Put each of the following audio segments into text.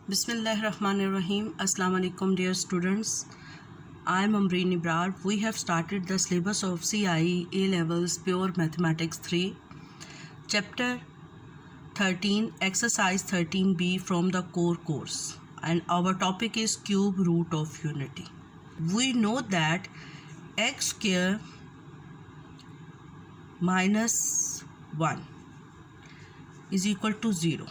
Bismillahirrahmanirrahim. Assalamu alaikum dear students. I am Amreen Ibrar. We have started the syllabus of CIE A Levels Pure Mathematics 3, Chapter 13, Exercise 13B from the core course. And our topic is cube root of unity. We know that x square minus 1 is equal to 0.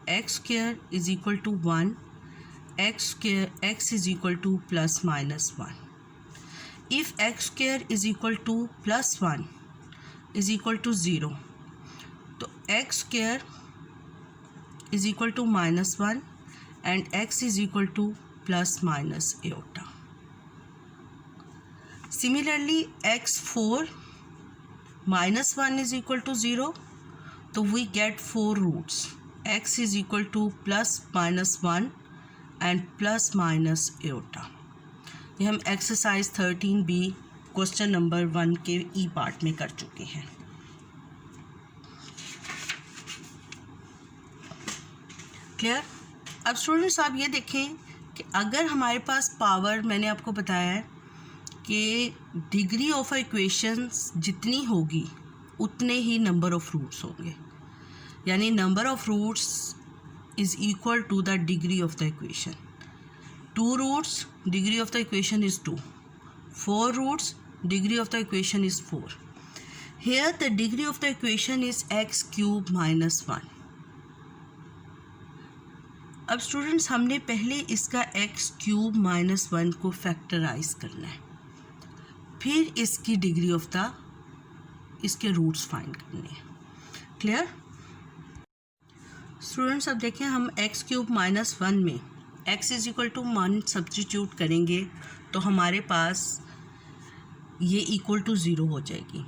X square is equal to 1, x is equal to plus minus 1. If x square is equal to plus 1 is equal to 0, तो x square is equal to minus 1 and x is equal to plus minus iota. Similarly, x4 minus 1 is equal to 0, so we get 4 roots. X is equal to plus minus 1 and plus minus iota. ये हम exercise 13B question number 1 के ई part में कर चुके हैं. Clear? अब students आप ये देखें कि अगर हमारे पास पावर, मैंने आपको बताया है कि डिग्री ऑफ इक्वेशंस जितनी होगी उतने ही नंबर ऑफ रूट्स होंगे. यानी number of roots is equal to the degree of the equation. 2 roots, degree of the equation is 2. 4 roots, degree of the equation is 4. Here the degree of the equation is x cube minus 1. अब students हमने पहले इसका x cube minus 1 को factorise करना है, फिर इसकी degree of the इसके रूट्स फाइंड करने हैं. क्लियर? स्टूडेंट्स अब देखें, हम x क्यूब माइनस 1 में x is equal to 1 substitute करेंगे तो हमारे पास ये इक्वल टू 0 हो जाएगी.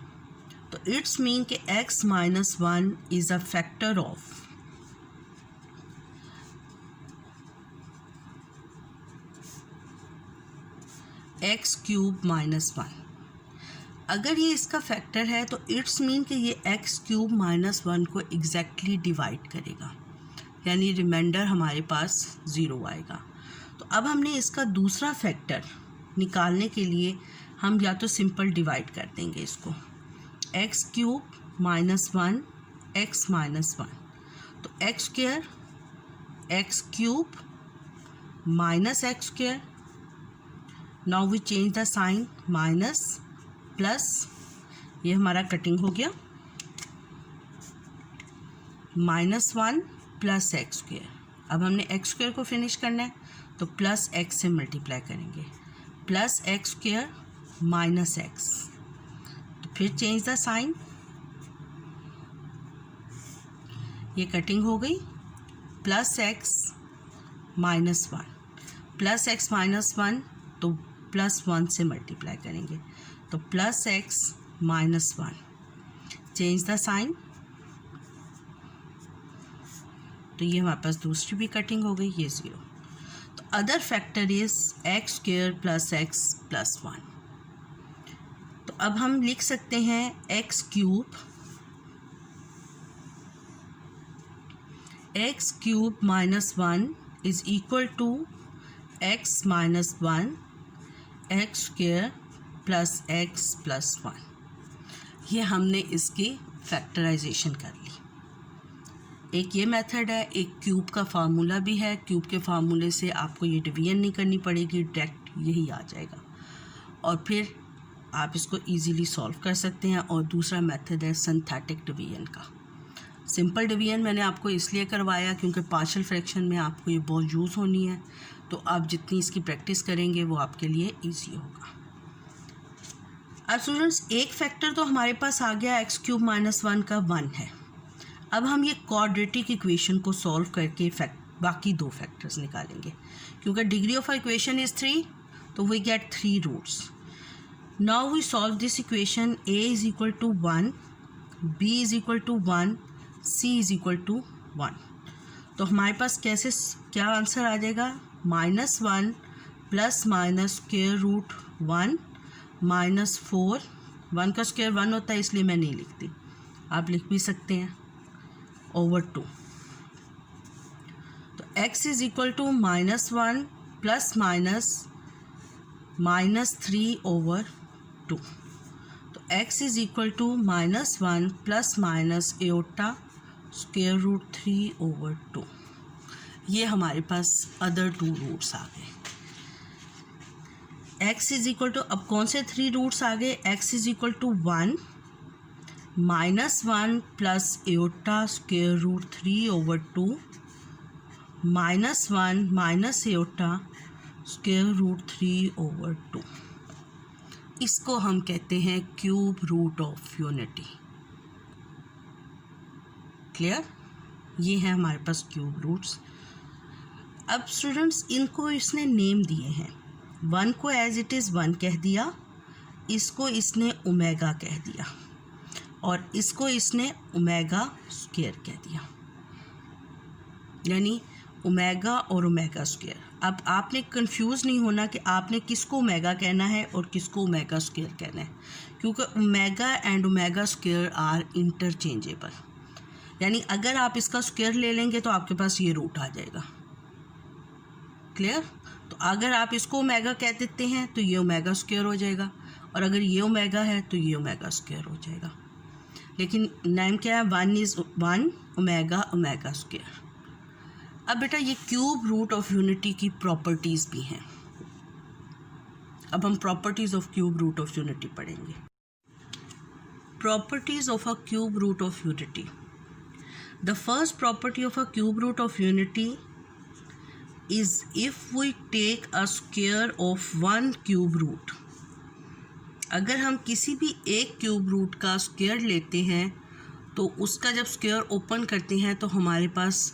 तो इट्स मीन कि x minus 1 is a factor of x cube minus 1. अगर ये इसका फैक्टर है तो इट्स मीन कि ये x क्यूब माइनस 1 को एग्जैक्टली डिवाइड करेगा, यानी रिमाइंडर हमारे पास 0 आएगा. तो अब हमने इसका दूसरा फैक्टर निकालने के लिए हम या तो सिंपल डिवाइड कर देंगे इसको, x cube minus 1 x minus 1. तो x square x cube minus x square. Now we change the sign, minus plus, ये हमारा कटिंग हो गया, -1 प्लस एक्स स्क्वायर. अब हमने एक्स स्क्वायर को फिनिश करना है तो प्लस एक्स से मल्टीप्लाई करेंगे, plus x square minus x. तो फिर चेंज द साइन, ये कटिंग हो गई, plus x minus 1, plus x minus 1 तो प्लस 1 से मल्टीप्लाई करेंगे तो plus x minus 1. Change the sign, तो ये हमारे पास दूसरी भी कटिंग हो गई, ये 0. तो other factor is x square plus x plus 1. तो अब हम लिख सकते हैं x cube minus 1 is equal to x minus 1 x square plus x plus 1. ये हमने इसकी फैक्टराइजेशन कर ली. एक ये मेथड है, एक क्यूब का फार्मूला भी है. क्यूब के फार्मूले से आपको ये डिवीजन नहीं करनी पड़ेगी, डायरेक्ट यही आ जाएगा और फिर आप इसको इजीली सॉल्व कर सकते हैं. और दूसरा मेथड है सिंथेटिक डिवीजन का. सिंपल डिवीजन मैंने आपको इसलिए करवाया क्योंकि पार्शियल फ्रैक्शन में आपको ये बहुत यूज़ होनी है, तो आप जितनी इसकी प्रैक्टिस करेंगे वो आपके लिए ईजी होगा. अब स्टूडेंट्स एक फैक्टर तो हमारे पास आ गया, एक्स क्यूब माइनस 1 का 1 है. अब हम ये क्वाड्रेटिक इक्वेशन को सॉल्व करके बाकी 2 फैक्टर्स निकालेंगे. क्योंकि डिग्री ऑफ इक्वेशन इज़ 3 तो we get 3 roots. Now we solve this equation. a is equal to 1, b is equal to 1, c is equal to 1. तो हमारे पास कैसे क्या आंसर आ जाएगा, -1 प्लस माइनस स्क्वायर रूट 1 -4. 1 का स्क्वायर 1 होता है इसलिए मैं नहीं लिखती, आप लिख भी सकते हैं, ओवर 2. तो x is equal to -1 plus -3/2। तो x is equal to -1 plus minus iota √3/2। ये हमारे पास अदर 2 रूट्स आ गए। x इज इक्वल टू, अब कौन से 3 रूट्स आ गए? x is equal to 1 -1 plus iota √3/2 -1 minus iota √3/2। इसको हम कहते हैं cube root of unity. Clear? ये है हमारे पास क्यूब रूट्स। अब स्टूडेंट्स, इनको इसने नेम दिए हैं। 1 को एज इट इज़ 1 कह दिया, इसको इसने ओमेगा कह दिया, और इसको इसने ओमेगा स्क्वायर कह दिया, यानी ओमेगा और ओमेगा स्क्वायर। अब आपने कंफ्यूज नहीं होना कि आपने किसको ओमेगा कहना है और किसको ओमेगा स्क्वायर कहना है, क्योंकि omega and omega square are interchangeable. यानी अगर आप इसका स्क्वायर ले लेंगे तो आपके पास ये रूट आ जाएगा। क्लियर? तो अगर आप इसको ओमेगा कह देते हैं तो ये ओमेगा स्क्वायर हो जाएगा, और अगर ये ओमेगा है तो ये ओमेगा स्क्वायर हो जाएगा। लेकिन नेम क्या है? 1 इज़ 1 ओमेगा ओमेगा स्क्वायर। अब बेटा ये क्यूब रूट ऑफ यूनिटी की प्रॉपर्टीज़ भी हैं। अब हम properties of cube root of unity पढ़ेंगे। Properties of a cube root of unity. The first property of a cube root of unity is if we take a square of one cube root। अगर हम किसी भी एक cube root का square लेते हैं तो उसका जब स्क्वायर ओपन करते हैं तो हमारे पास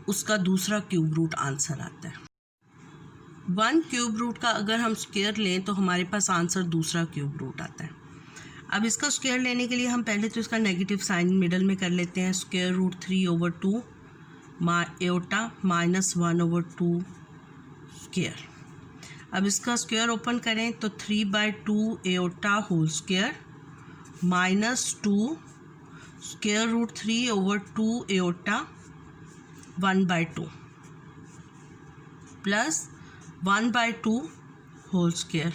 उसका दूसरा क्यूब रूट आंसर आता है। 1 क्यूब रूट का अगर हम स्क्वायर लें तो हमारे पास आंसर दूसरा क्यूब रूट आता है। अब इसका स्क्वायर लेने के लिए हम पहले तो इसका नेगेटिव साइन मिडल में कर लेते हैं। √3/2 एओटा -1/2 स्क्वायर। अब इसका स्क्वायर ओपन करें तो 3/2 iota whole square -2 √3/2 iota 1/2 plus 1/2 whole square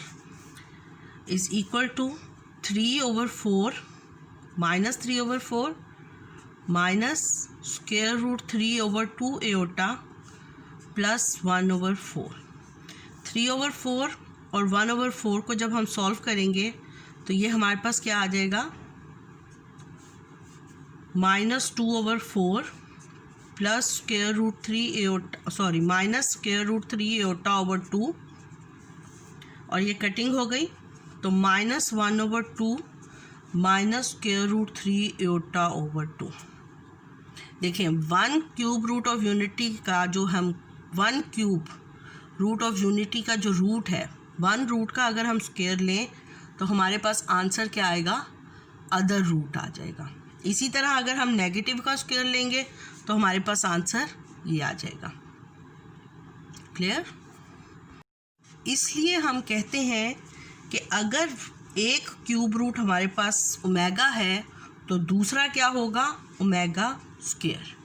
is equal to 3/4 -3/4 minus √3/2 iota plus 1/4। 3/4 और 1/4 को जब हम सॉल्व करेंगे तो ये हमारे पास क्या आ जाएगा? -2/4 प्लस -√3 एओटा/2, और ये कटिंग हो गई तो -1/2 माइनस √3 एओटा/2। देखिए 1 क्यूब रूट ऑफ यूनिटी का जो हम 1 क्यूब रूट ऑफ यूनिटी का जो रूट है, 1 रूट का अगर हम स्क्वायर लें तो हमारे पास आंसर क्या आएगा? अदर रूट आ जाएगा। इसी तरह अगर हम नेगेटिव का स्क्वायर लेंगे तो हमारे पास आंसर ये आ जाएगा। क्लियर? इसलिए हम कहते हैं कि अगर एक क्यूब रूट हमारे पास ओमेगा है तो दूसरा क्या होगा? Omega square.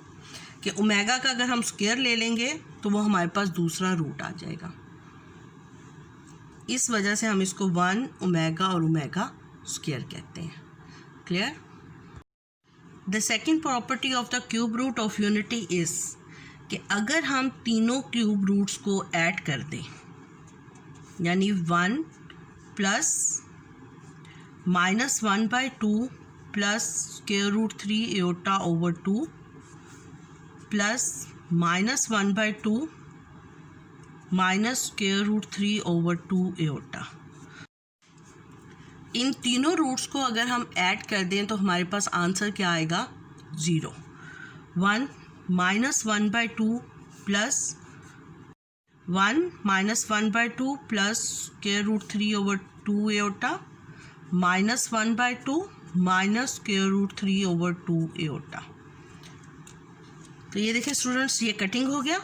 कि ओमेगा का अगर हम स्क्वायर ले लेंगे तो वो हमारे पास दूसरा रूट आ जाएगा। इस वजह से हम इसको 1 ओमेगा और ओमेगा स्क्वायर कहते हैं। Clear? The second property of the cube root of unity is कि अगर हम तीनों क्यूब रूट्स को ऐड कर दें, यानी 1 plus -1/2 plus √3 iota plus -1/2 minus √3/2 iota. इन तीनों रूट्स को अगर हम ऐड कर दें तो हमारे पास आंसर क्या आएगा? 0। 1 -1/2 plus 1 -1/2 plus √3/2 iota -1/2 minus √3/2 aorta. तो ये देखिए स्टूडेंट्स, ये कटिंग हो गया।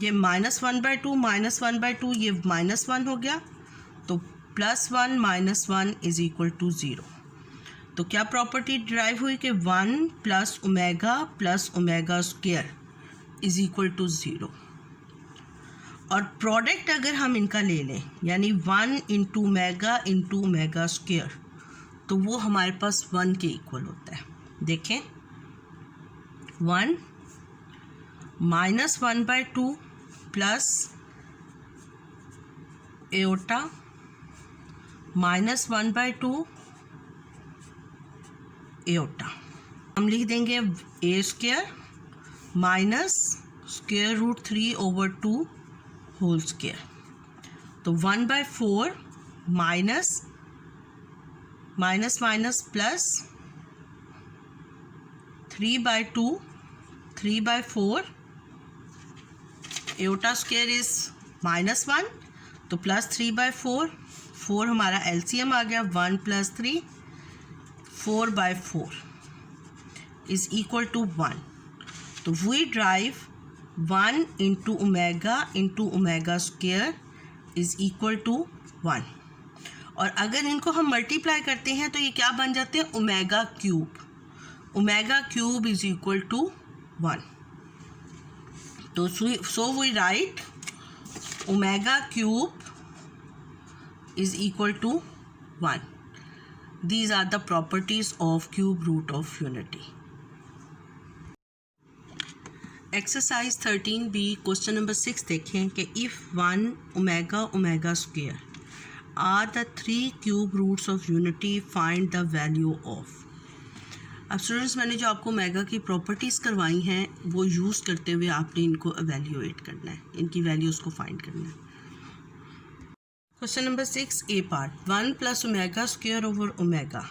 ये -1/2 ये -1 हो गया, तो +1 -1 इज इक्वल टू 0। तो क्या प्रॉपर्टी डिराइव हुई कि 1 plus omega square is equal to 0। और प्रोडक्ट अगर हम इनका ले लें यानी 1 इंटू ओमेगा स्क्वायर, तो वो हमारे पास 1 के इक्वल होता है। देखें 1 -1/2 प्लस एओटा -1/2 एओटा। हम लिख देंगे ए स्क्वायर माइनस √3/2 होल स्क्वायर। तो 1/4 minus plus 3/2 3/4 aorta square is -1, तो प्लस 3/4, 4 हमारा एलसीएम आ गया, 1 + 3 4/4 इज इक्वल टू 1। तो we drive 1 into omega square is equal to 1। और अगर इनको हम मल्टीप्लाई करते हैं तो ये क्या बन जाते हैं, omega cube is equal to 1। तो so we write omega cube is equal to 1. These are the properties of cube root of unity. Exercise 13b question number 6 देखें कि if 1 omega square are the 3 cube roots of unity, find the value of। अब students मैंने जो आपको omega की properties करवाई हैं वो यूज़ करते हुए आपने इनको एवेल्यूएट करना है, इनकी वैल्यूज़ को फाइंड करना है। Question number 6 A part, 1 + omega square over omega,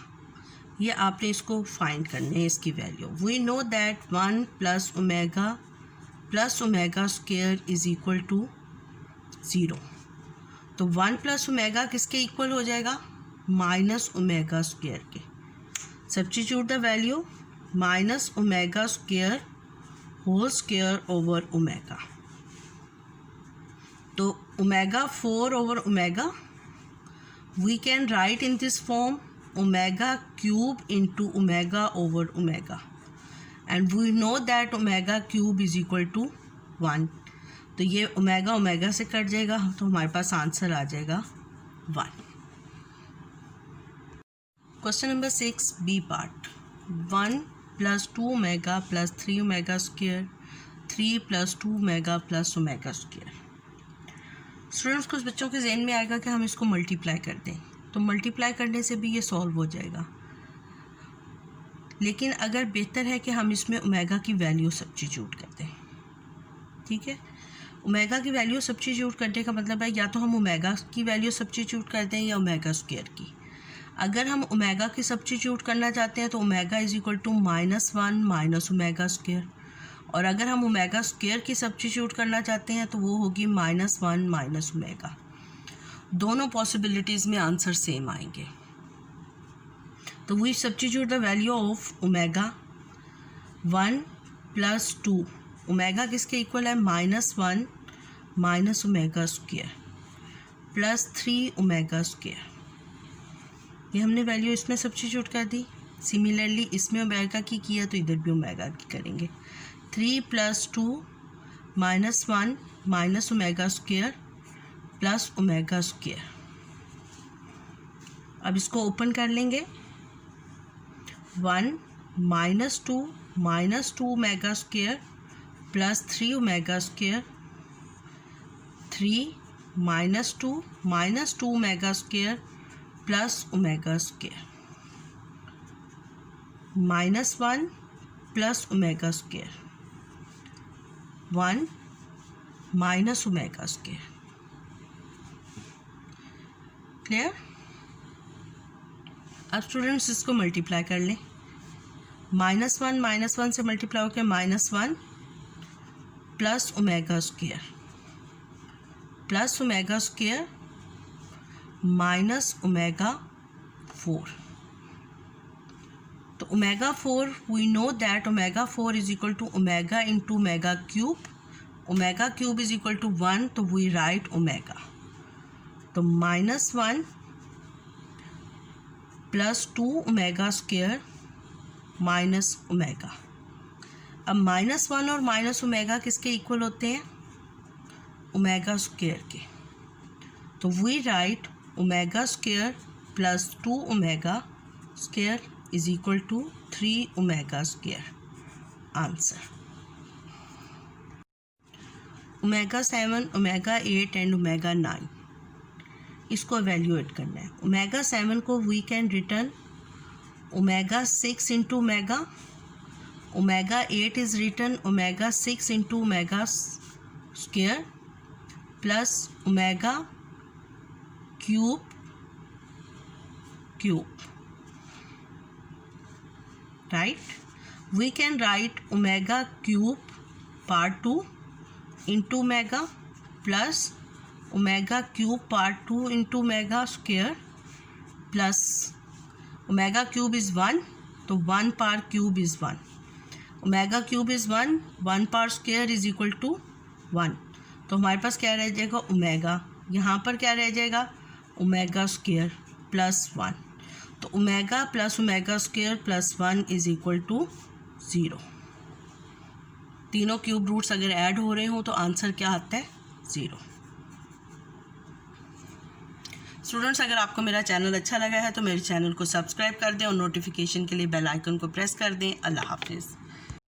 ये आपने इसको फाइंड करना है, इसकी value. We know that 1 + omega square is equal to 0। तो 1 + ओमेगा किसके इक्वल हो जाएगा, माइनस ओमेगा स्क्वायर के। Substitute the value, minus omega square whole square over omega. तो omega 4 over omega we can write in this form omega cube into omega over omega, and we know that omega cube is equal to 1। तो ये omega से cut जाएगा तो हमारे पास answer आ जाएगा 1। Question number 6 B part, 1 + 2 omega + 3 omega square, 3 + 2 omega + omega square. Students कुछ बच्चों के जहन में आएगा कि हम इसको मल्टीप्लाई कर दें, तो मल्टीप्लाई करने से भी ये सॉल्व हो जाएगा, लेकिन अगर बेहतर है कि हम इसमें ओमेगा की वैल्यू सब्स्टिट्यूट कर दें। ठीक है, ओमेगा की वैल्यू सब्स्टिट्यूट करने का मतलब है या तो हम ओमेगा की वैल्यू सब्स्टिट्यूट कर दें या ओमेगा स्क्वायर की। अगर हम ओमेगा की सब्स्टिट्यूट करना चाहते हैं तो omega is equal to -1 - omega square, और अगर हम ओमेगा स्क्वायर की सब्स्टिट्यूट करना चाहते हैं तो वो होगी -1 - ओमेगा। दोनों पॉसिबिलिटीज़ में आंसर सेम आएंगे। तो we substitute the value of omega. 1 + 2 omega किसके इक्वल है, -1 - omega square plus 3 omega square. ये हमने वैल्यू इसमें सब्स्टिट्यूट कर दी। सिमिलरली इसमें ओमेगा की किया तो इधर भी ओमेगा की करेंगे। 3 + 2 -1 - omega square plus omega square. अब इसको ओपन कर लेंगे। 1 - 2 omega square plus 3 omega square, 3 - 2 omega square plus omega square, -1 plus omega square, 1 - omega square. Clear. अब स्टूडेंट्स इसको मल्टीप्लाई कर लें। -1 से मल्टीप्लाई होकर -1 plus omega square plus omega square minus omega 4। तो omega 4 we know that omega 4 is equal to omega into omega cube. Omega cube is equal to 1, तो we write omega. तो -1 + 2 omega square minus omega. अब -1 और minus omega किसके equal होते हैं? Omega square के। तो we write omega square plus 2 omega square is equal to 3 omega square. Answer omega 7, omega 8 and omega 9, इसको एवेल्यूएट करना है। ओमेगा 7 को we can return omega 6 into omega, omega 8 is return omega 6 into omega square plus omega cube right? We can write omega cube part 2 into omega plus omega cube part 2 into omega square plus omega cube is 1, तो 1 part cube is 1, omega cube is 1, 1 part square is equal to 1, तो हमारे पास क्या रह जाएगा? Omega. यहाँ पर क्या रह जाएगा? ओमेगा स्क्वायर प्लस 1, तो omega plus omega square plus 1 is equal to 0। तीनों क्यूब रूट्स अगर ऐड हो रहे हो तो आंसर क्या आता है? 0। स्टूडेंट्स, अगर आपको मेरा चैनल अच्छा लगा है तो मेरे चैनल को सब्सक्राइब कर दें और नोटिफिकेशन के लिए बेल आइकन को प्रेस कर दें। अल्लाह हाफिज़।